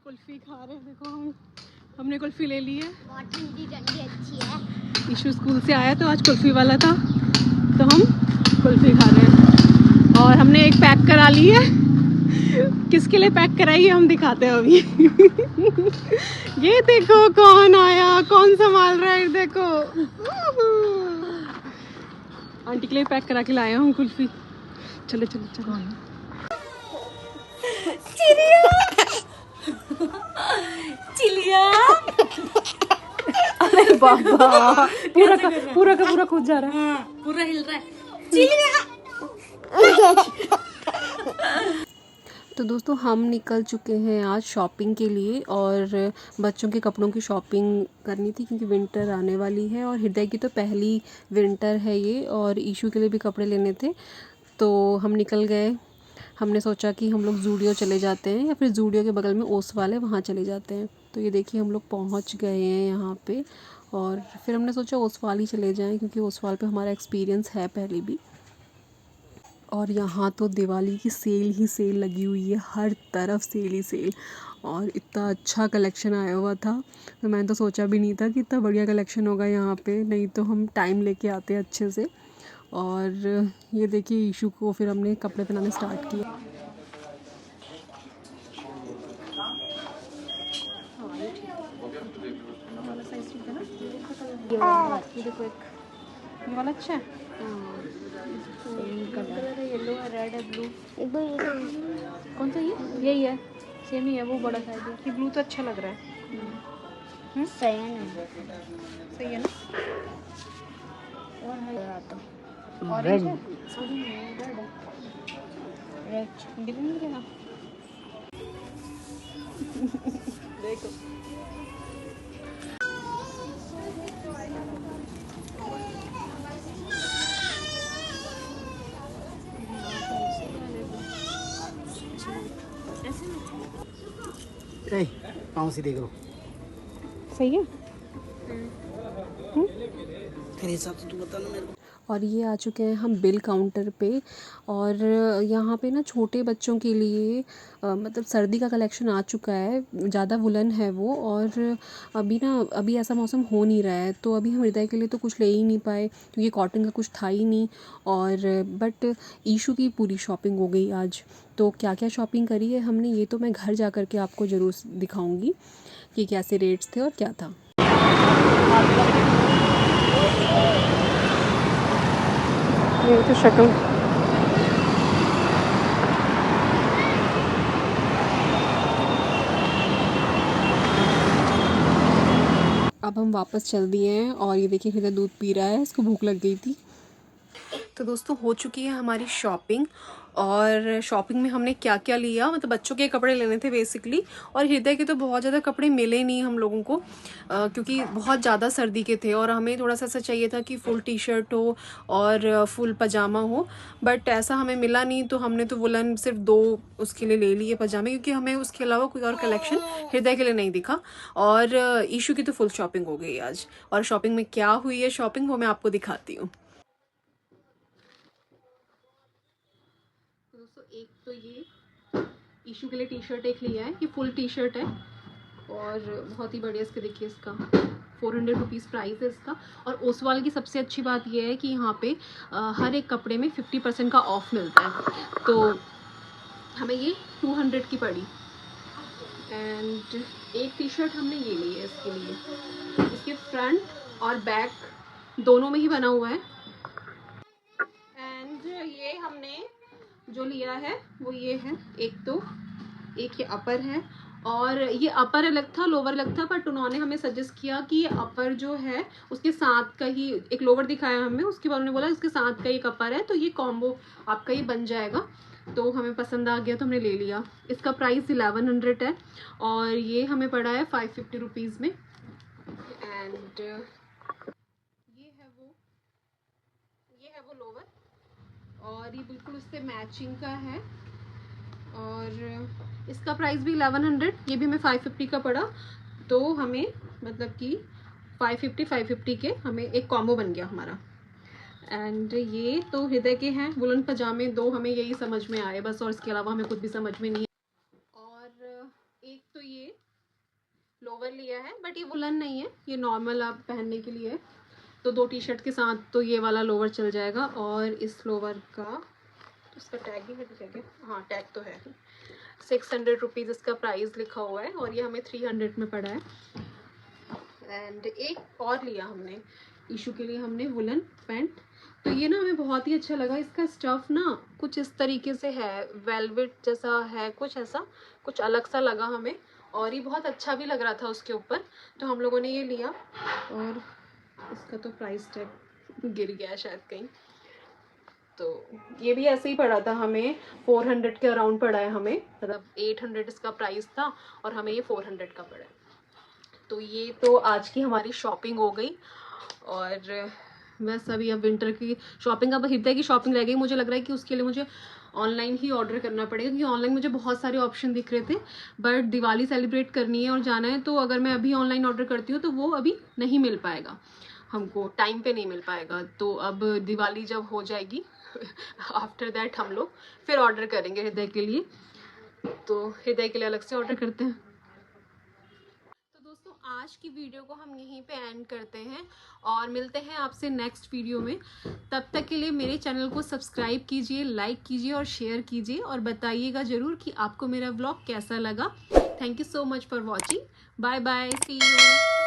कुल्फी खा रहे हैं। देखो हमने कुल्फी ले ली है। बहुत ठंडी ठंडी अच्छी है। ईशु स्कूल से आया तो आज कुल्फी वाला था तो हम कुल्फी खा रहे हैं। और हमने एक पैक करा ली है। किसके लिए पैक कराई है हम दिखाते हैं अभी। ये देखो कौन आया, कौन संभाल रहा है। देखो आंटी के लिए पैक करा के लाए हम कुल्फी। चलो चलो चलो। चिड़िया अरे बाबा पूरा का पूरा कूद जा रहा है। पूरा हिल रहा है। चिड़िया। तो दोस्तों हम निकल चुके हैं आज शॉपिंग के लिए और बच्चों के कपड़ों की शॉपिंग करनी थी क्योंकि विंटर आने वाली है और हृदय की तो पहली विंटर है ये और ईशू के लिए भी कपड़े लेने थे। तो हम निकल गए। हमने सोचा कि हम लोग जूडियो चले जाते हैं या फिर जूडियो के बगल में ओसवाल है वहाँ चले जाते हैं। तो ये देखिए हम लोग पहुँच गए हैं यहाँ पे और फिर हमने सोचा ओसवाल ही चले जाएँ क्योंकि ओसवाल पे हमारा एक्सपीरियंस है पहले भी। और यहाँ तो दिवाली की सेल ही सेल लगी हुई है, हर तरफ सेल ही सेल और इतना अच्छा कलेक्शन आया हुआ था। तो मैंने तो सोचा भी नहीं था कि इतना बढ़िया कलेक्शन होगा यहाँ पे, नहीं तो हम टाइम लेके आते हैं अच्छे से। और ये देखिए ईशू को फिर हमने कपड़े पहनाने स्टार्ट किए। ये वाला अच्छा है। कलर है, येलो है, रेड है, ब्लू। एक दो ये कौन सा? ये यही है, सेम ही है। वो बड़ा साइज है कि ब्लू तो अच्छा लग रहा है। सही है ना? सही है ना? और है तो ऑरेंज है, रेड ग्रीन है। देखो पाँव से देख लो। सही है। तेरे हिसाब से तू बता ना मेरे को। और ये आ चुके हैं हम बिल काउंटर पे और यहाँ पे ना छोटे बच्चों के लिए मतलब सर्दी का कलेक्शन आ चुका है। ज़्यादा वुलन है वो और अभी ऐसा मौसम हो नहीं रहा है तो अभी हम हृदय के लिए तो कुछ ले ही नहीं पाए क्योंकि कॉटन का कुछ था ही नहीं। और बट ईशू की पूरी शॉपिंग हो गई आज। तो क्या क्या शॉपिंग करी है हमने ये तो मैं घर जा कर के आपको ज़रूर दिखाऊँगी कि कैसे रेट्स थे और क्या था। ये तो शक्ल अब हम वापस चल दिए हैं और ये देखिए हृदय दूध पी रहा है, इसको भूख लग गई थी। तो दोस्तों हो चुकी है हमारी शॉपिंग और शॉपिंग में हमने क्या क्या लिया, मतलब बच्चों के कपड़े लेने थे बेसिकली और हृदय के तो बहुत ज़्यादा कपड़े मिले नहीं हम लोगों को क्योंकि बहुत ज़्यादा सर्दी के थे और हमें थोड़ा सा ऐसा चाहिए था कि फुल टी शर्ट हो और फुल पजामा हो, बट ऐसा हमें मिला नहीं। तो हमने तो वुलन सिर्फ 2 उसके लिए ले लिए पजामे क्योंकि हमें उसके अलावा कोई और कलेक्शन हृदय के लिए नहीं दिखा। और ईशू की तो फुल शॉपिंग हो गई आज। और शॉपिंग में क्या हुई है शॉपिंग वो मैं आपको दिखाती हूँ। दोस्तों एक तो ये ईशू के लिए टी शर्ट एक लिया है, ये फुल टी शर्ट है और बहुत ही बढ़िया। इसके देखिए इसका 400 रुपीज़ प्राइस है इसका। और ओसवाल की सबसे अच्छी बात ये है कि यहाँ पे हर एक कपड़े में 50% का ऑफ मिलता है तो हमें ये 200 की पड़ी। एंड एक टी शर्ट हमने ये ली है इसके लिए, इसके फ्रंट और बैक दोनों में ही बना हुआ है। एंड ये हमने जो लिया है वो ये है, एक ये अपर है और ये अपर अलग था लोवर अलग था, बट उन्होंने हमें सजेस्ट किया कि ये अपर जो है उसके साथ का ही एक लोवर दिखाया हमें, उसके बाद उन्होंने बोला इसके साथ का एक अपर है तो ये कॉम्बो आपका ये बन जाएगा। तो हमें पसंद आ गया तो हमने ले लिया। इसका प्राइस 1100 है और ये हमें पड़ा है 550 रुपीज़ में। एंड ये है वो लोवर और ये बिल्कुल उससे मैचिंग का है और इसका प्राइस भी 1100, ये भी हमें 550 का पड़ा। तो हमें मतलब कि 550 के हमें एक कॉम्बो बन गया हमारा। एंड ये तो हृदय के हैं वुलन पजामे 2, हमें यही समझ में आए बस और इसके अलावा हमें कुछ भी समझ में नहीं है। और एक तो ये लोवर लिया है, बट ये वुलन नहीं है, ये नॉर्मल आप पहनने के लिए है। तो 2 टी शर्ट के साथ तो ये वाला लोवर चल जाएगा। और इस लोवर का तो इसका टैग भी है क्या? हाँ, टैग तो है। 600 रुपीज़ इसका प्राइस लिखा हुआ है और ये हमें 300 में पड़ा है। एंड एक और लिया हमने ईशू के लिए, हमने वुलन पैंट। तो ये ना हमें बहुत ही अच्छा लगा। इसका स्टफ़ ना कुछ इस तरीके से है, वेलवेट जैसा है, कुछ ऐसा कुछ अलग सा लगा हमें, और ये बहुत अच्छा भी लग रहा था उसके ऊपर। तो हम लोगों ने ये लिया। और इसका तो प्राइस टैग गिर गया शायद कहीं। तो ये भी ऐसे ही पड़ा था हमें, 400 के अराउंड पड़ा है हमें, मतलब 800 इसका प्राइस था और हमें ये 400 का पड़ा है। तो ये तो आज की हमारी शॉपिंग हो गई। और बस अभी अब विंटर की शॉपिंग, अब हृदय की शॉपिंग रह गई। मुझे लग रहा है कि उसके लिए मुझे ऑनलाइन ही ऑर्डर करना पड़ेगा, क्योंकि ऑनलाइन मुझे बहुत सारे ऑप्शन दिख रहे थे, बट दिवाली सेलिब्रेट करनी है और जाना है, तो अगर मैं अभी ऑनलाइन ऑर्डर करती हूँ तो वो अभी नहीं मिल पाएगा, हमको टाइम पे नहीं मिल पाएगा। तो अब दिवाली जब हो जाएगी आफ्टर दैट हम लोग फिर ऑर्डर करेंगे हृदय के लिए। तो हृदय के लिए अलग से ऑर्डर करते हैं। तो दोस्तों, आज की वीडियो को हम यहीं पे एंड करते हैं और मिलते हैं आपसे नेक्स्ट वीडियो में। तब तक के लिए मेरे चैनल को सब्सक्राइब कीजिए, लाइक कीजिए और शेयर कीजिए, और बताइएगा ज़रूर कि आपको मेरा व्लॉग कैसा लगा। Thank you so much for watching. Bye bye, see you.